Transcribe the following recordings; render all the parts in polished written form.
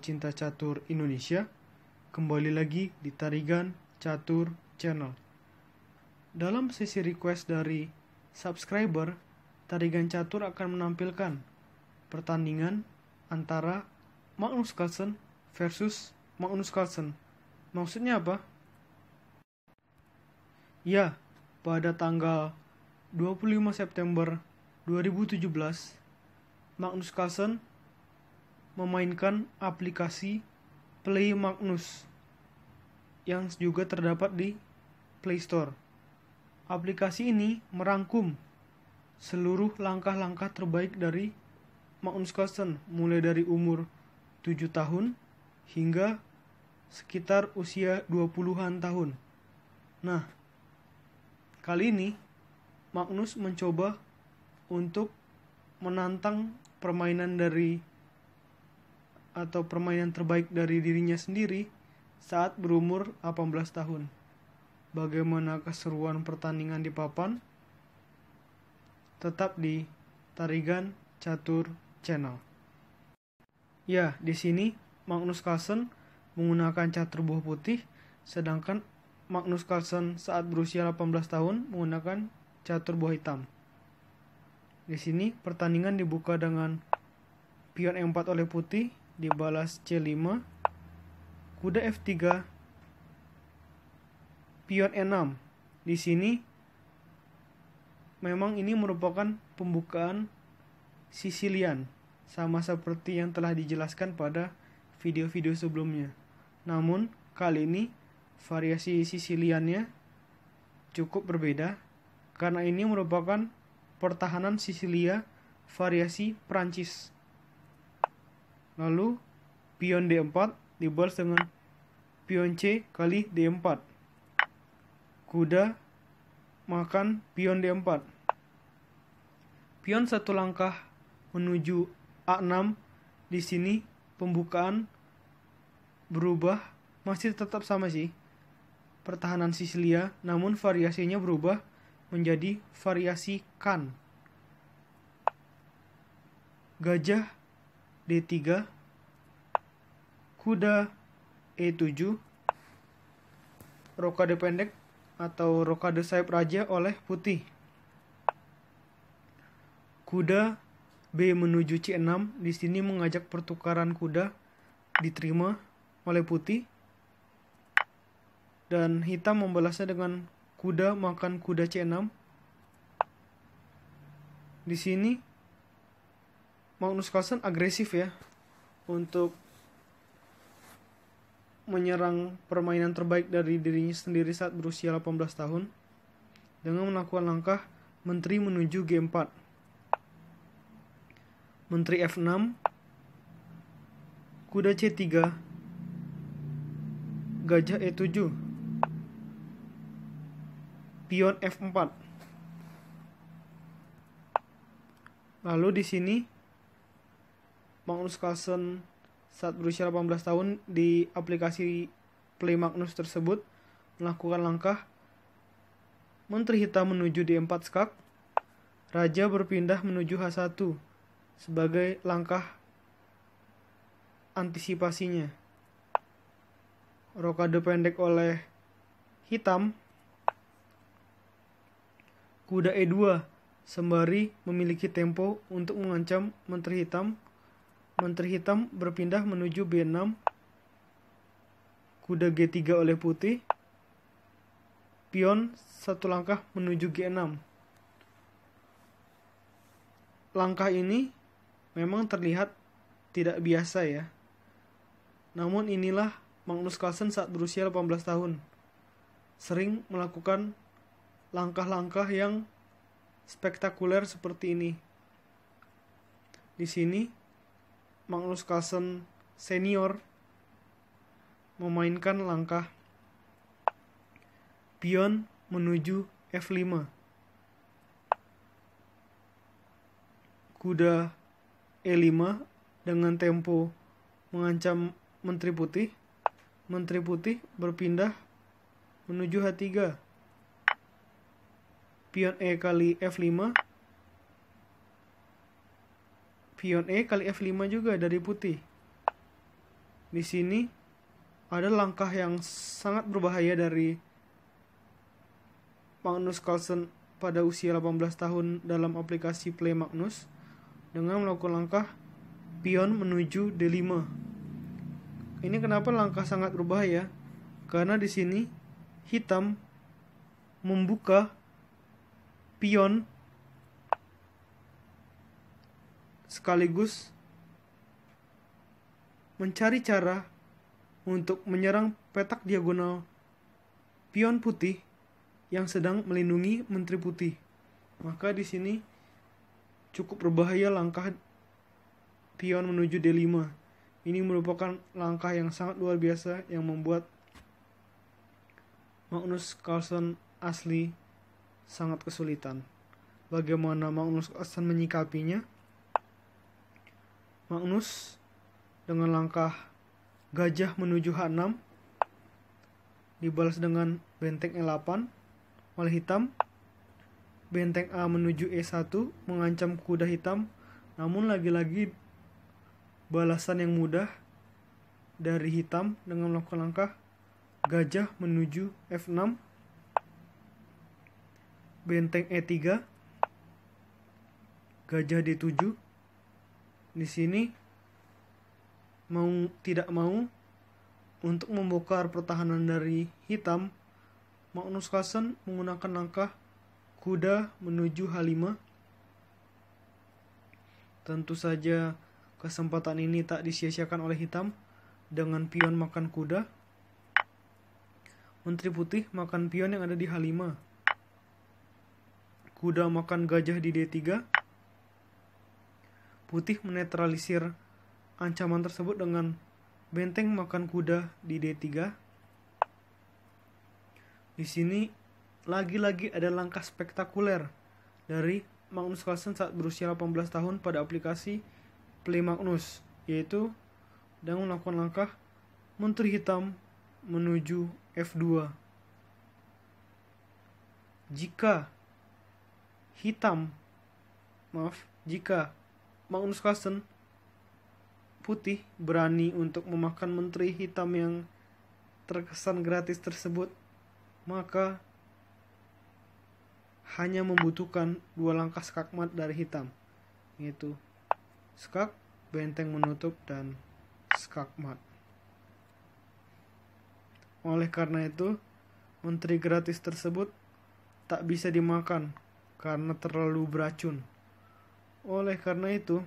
pecinta catur Indonesia. Kembali lagi di Tarigan Catur Channel. Dalam sesi request dari subscriber, Tarigan Catur akan menampilkan pertandingan antara Magnus Carlsen versus Magnus Carlsen. Maksudnya apa? Ya, pada tanggal 25 September 2017, Magnus Carlsen memainkan aplikasi Play Magnus yang juga terdapat di Play Store. Aplikasi ini merangkum seluruh langkah-langkah terbaik dari Magnus Carlsen, mulai dari umur 7 tahun hingga sekitar usia 20-an tahun. Nah, kali ini Magnus mencoba untuk menantang permainan terbaik dari dirinya sendiri saat berumur 18 tahun. Bagaimana keseruan pertandingan di papan? Tetap di Tarigan Catur Channel. Ya, di sini Magnus Carlsen menggunakan catur buah putih, sedangkan Magnus Carlsen saat berusia 18 tahun menggunakan catur buah hitam. Di sini pertandingan dibuka dengan pion E4 oleh putih, dibalas C5, kuda F3, pion E6. Di sini memang ini merupakan pembukaan Sicilian, sama seperti yang telah dijelaskan pada video-video sebelumnya. Namun kali ini variasi Siciliannya cukup berbeda, karena ini merupakan pertahanan Sisilia variasi Prancis. Lalu pion D4 dibalas dengan pion C kali D4. Kuda makan pion D4. Pion satu langkah menuju A6. Di sini pembukaan berubah, masih tetap sama sih, pertahanan Sisilia, namun variasinya berubah menjadi variasi kan. Gajah D3, kuda E7, rokade pendek atau rokade sayap raja oleh putih. Kuda B menuju C6, di sini mengajak pertukaran kuda, diterima oleh putih. Dan hitam membalasnya dengan kuda makan kuda C6. Di sini Magnus Carlsen agresif ya untuk menyerang permainan terbaik dari dirinya sendiri saat berusia 18 tahun dengan melakukan langkah menteri menuju G4. Menteri F6, kuda C3, gajah E7, pion F4. Lalu di sini Magnus Carlsen saat berusia 18 tahun di aplikasi Play Magnus tersebut melakukan langkah menteri hitam menuju D4 skak, raja berpindah menuju H1 sebagai langkah antisipasinya. Rokade pendek oleh hitam, kuda E2 sembari memiliki tempo untuk mengancam menteri hitam. Menteri hitam berpindah menuju B6, kuda G3 oleh putih, pion satu langkah menuju G6. Langkah ini memang terlihat tidak biasa ya. Namun inilah Magnus Carlsen saat berusia 18 tahun. Sering melakukan langkah-langkah yang spektakuler seperti ini. Di sini Magnus Carlsen senior memainkan langkah pion menuju F5, kuda E5 dengan tempo mengancam menteri putih. Menteri putih berpindah menuju H3, pion E kali F5, pion E kali F5 juga dari putih. Di sini ada langkah yang sangat berbahaya dari Magnus Carlsen pada usia 18 tahun dalam aplikasi Play Magnus dengan melakukan langkah pion menuju D5. Ini kenapa langkah sangat berbahaya? Karena di sini hitam membuka pion sekaligus mencari cara untuk menyerang petak diagonal pion putih yang sedang melindungi menteri putih. Maka di sini cukup berbahaya langkah pion menuju D5. Ini merupakan langkah yang sangat luar biasa yang membuat Magnus Carlsen asli sangat kesulitan. Bagaimana Magnus Carlsen menyikapinya? Magnus dengan langkah gajah menuju H6 dibalas dengan benteng E8 oleh hitam. Benteng A menuju E1 mengancam kuda hitam, namun lagi-lagi balasan yang mudah dari hitam dengan melakukan langkah gajah menuju F6, benteng E3, gajah D7. Di sini tidak mau untuk membongkar pertahanan dari hitam, Magnus Carlsen menggunakan langkah kuda menuju H5. Tentu saja kesempatan ini tak disia-siakan oleh hitam dengan pion makan kuda. Menteri putih makan pion yang ada di H5. Kuda makan gajah di D3. Putih menetralisir ancaman tersebut dengan benteng makan kuda di D3. Di sini lagi-lagi ada langkah spektakuler dari Magnus Carlsen saat berusia 18 tahun pada aplikasi Play Magnus, yaitu dengan melakukan langkah menteri hitam menuju F2. Jika Magnus Carlsen putih berani untuk memakan menteri hitam yang terkesan gratis tersebut, maka hanya membutuhkan 2 langkah skakmat dari hitam, yaitu skak, benteng menutup, dan skakmat. Oleh karena itu, menteri gratis tersebut tak bisa dimakan karena terlalu beracun. Oleh karena itu,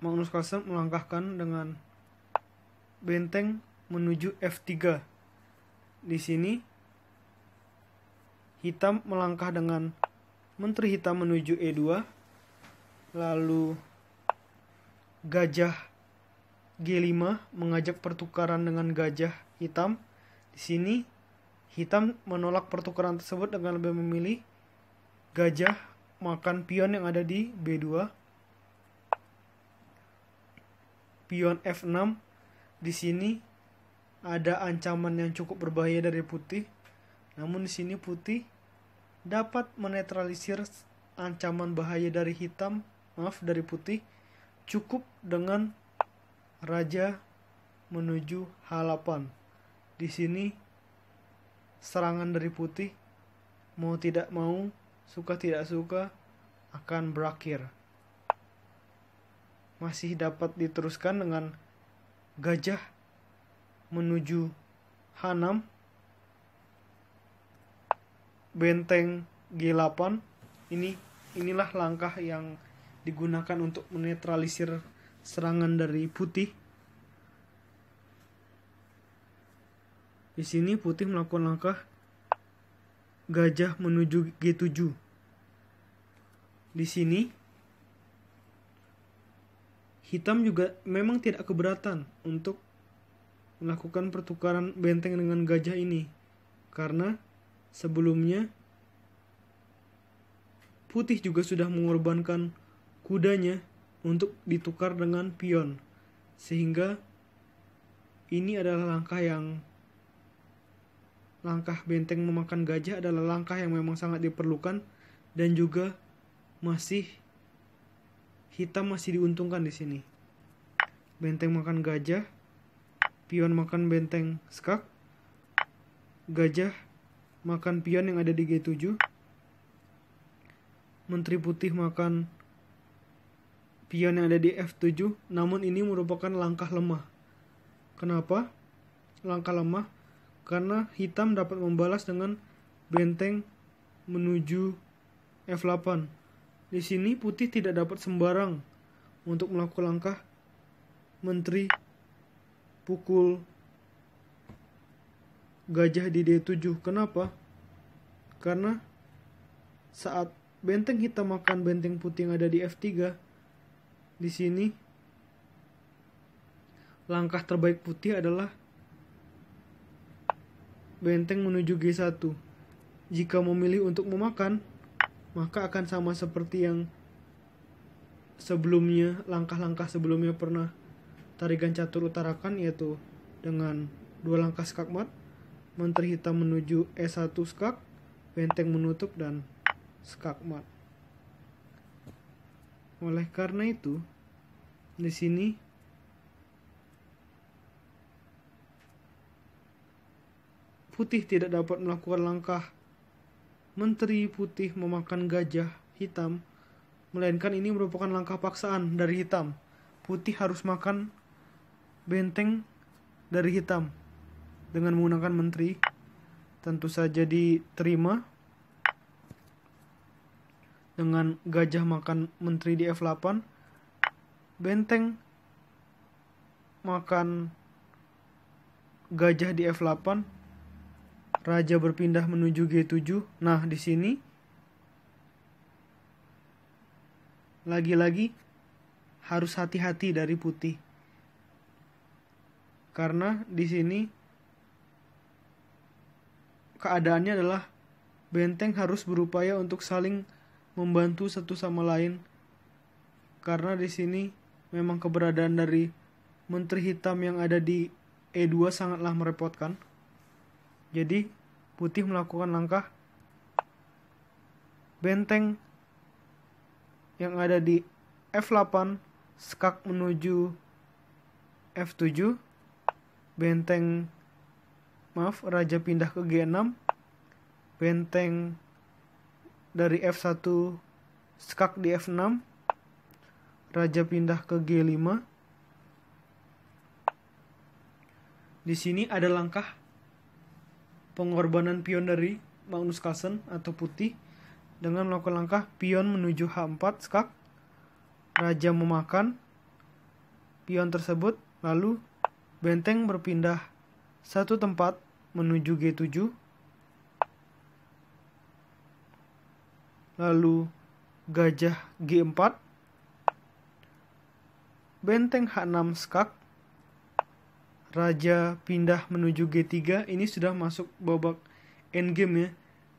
Magnus Carlsen melangkahkan dengan benteng menuju F3. Di sini hitam melangkah dengan menteri hitam menuju E2, lalu gajah G5 mengajak pertukaran dengan gajah hitam. Di sini hitam menolak pertukaran tersebut dengan lebih memilih gajah makan pion yang ada di B2. Pion F6. Di sini ada ancaman yang cukup berbahaya dari putih. Namun di sini putih dapat menetralisir ancaman bahaya dari dari putih cukup dengan raja menuju H8. Di sini serangan dari putih mau tidak mau, suka tidak suka akan berakhir. Masih dapat diteruskan dengan gajah menuju H6, benteng G8. Inilah langkah yang digunakan untuk menetralisir serangan dari putih. Di sini putih melakukan langkah gajah menuju G7. Di sini hitam juga memang tidak keberatan untuk melakukan pertukaran benteng dengan gajah ini, karena sebelumnya putih juga sudah mengorbankan kudanya untuk ditukar dengan pion, sehingga ini adalah langkah benteng memakan gajah adalah langkah yang memang sangat diperlukan, dan juga hitam masih diuntungkan di sini. benteng makan gajah, pion makan benteng skak, gajah makan pion yang ada di G7, menteri putih makan pion yang ada di F7. Namun ini merupakan langkah lemah. Kenapa langkah lemah? Karena hitam dapat membalas dengan benteng menuju F8. Di sini putih tidak dapat sembarang untuk melakukan langkah menteri pukul gajah di D7. Kenapa? Karena saat benteng hitam makan benteng putih yang ada di F3, di sini langkah terbaik putih adalah benteng menuju G1. Jika memilih untuk memakan, maka akan sama seperti yang sebelumnya, langkah-langkah sebelumnya pernah Tarigan Catur utarakan, yaitu dengan 2 langkah skakmat, menteri hitam menuju E1 skak, benteng menutup, dan skakmat. Oleh karena itu, di sini putih tidak dapat melakukan langkah menteri putih memakan gajah hitam, melainkan ini merupakan langkah paksaan dari hitam. Putih harus makan benteng dari hitam dengan menggunakan menteri. Tentu saja diterima dengan gajah makan menteri di F8, benteng makan gajah di F8, raja berpindah menuju G7. Nah, di sini lagi-lagi harus hati-hati dari putih. Karena di sini keadaannya adalah benteng harus berupaya untuk saling membantu satu sama lain. Karena di sini memang keberadaan dari menteri hitam yang ada di E2 sangatlah merepotkan. Jadi putih melakukan langkah benteng yang ada di F8 skak menuju F7, raja pindah ke G6, benteng dari F1 skak di F6, raja pindah ke G5. Di sini ada langkah pengorbanan pion dari Magnus Carlsen atau putih dengan melakukan langkah pion menuju H4 skak, raja memakan pion tersebut, lalu benteng berpindah satu tempat menuju G7, lalu gajah G4, benteng H6 skak, raja pindah menuju G3. Ini sudah masuk babak endgame ya.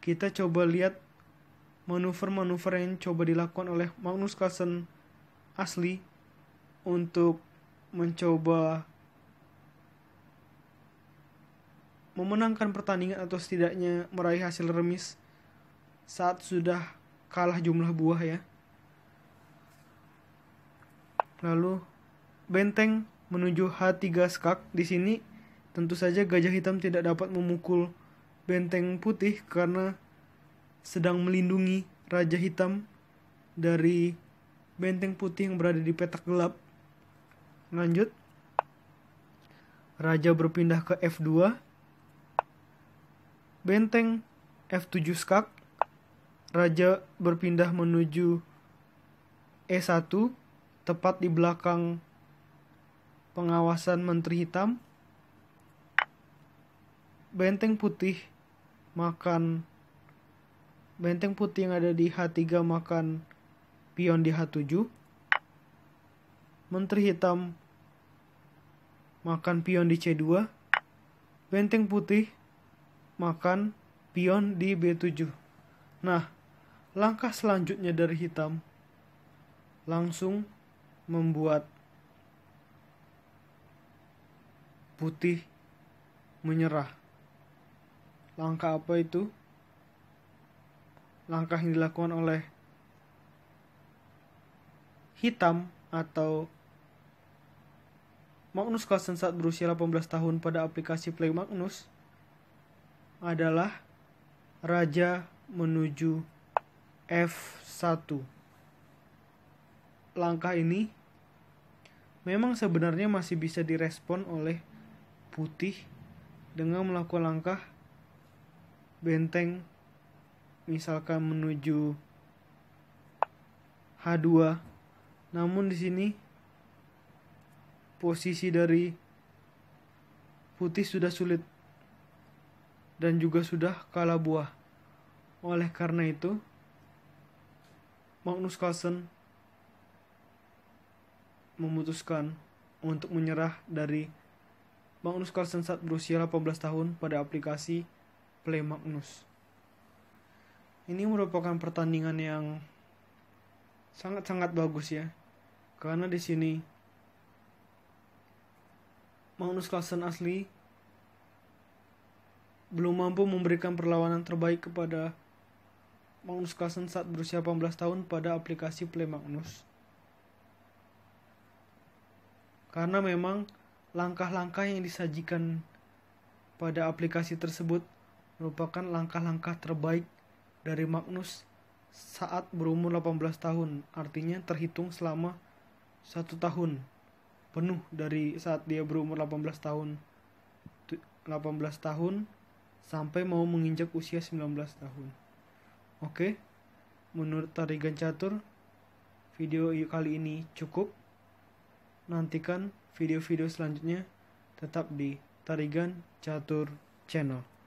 Kita coba lihat manuver-manuver yang coba dilakukan oleh Magnus Carlsen asli untuk mencoba memenangkan pertandingan atau setidaknya meraih hasil remis saat sudah kalah jumlah buah ya. Lalu benteng menuju H3 skak. Di sini tentu saja gajah hitam tidak dapat memukul benteng putih karena sedang melindungi raja hitam dari benteng putih yang berada di petak gelap. Lanjut, raja berpindah ke F2, benteng F7 skak, raja berpindah menuju E1 tepat di belakang pengawasan menteri hitam. Benteng putih yang ada di H3 makan pion di H7. Menteri hitam makan pion di C2. Benteng putih makan pion di B7. Nah, langkah selanjutnya dari hitam langsung membuat putih menyerah. Langkah apa itu? Langkah yang dilakukan oleh hitam atau Magnus Carlsen saat berusia 18 tahun pada aplikasi Play Magnus adalah Raja menuju F1. Langkah ini memang sebenarnya masih bisa direspon oleh putih dengan melakukan langkah benteng, misalkan menuju H2. Namun di sini posisi dari putih sudah sulit dan juga sudah kalah buah. Oleh karena itu, Magnus Carlsen memutuskan untuk menyerah dari Magnus Carlsen saat berusia 18 tahun pada aplikasi Play Magnus. Ini merupakan pertandingan yang sangat-sangat bagus ya. Karena di sini Magnus Carlsen asli belum mampu memberikan perlawanan terbaik kepada Magnus Carlsen saat berusia 18 tahun pada aplikasi Play Magnus. Karena memang langkah-langkah yang disajikan pada aplikasi tersebut merupakan langkah-langkah terbaik dari Magnus saat berumur 18 tahun. Artinya terhitung selama 1 tahun penuh dari saat dia berumur 18 tahun sampai mau menginjak usia 19 tahun. Oke, menurut Tarigan Catur, video kali ini cukup. Nantikan video-video selanjutnya tetap di Tarigan Catur Channel.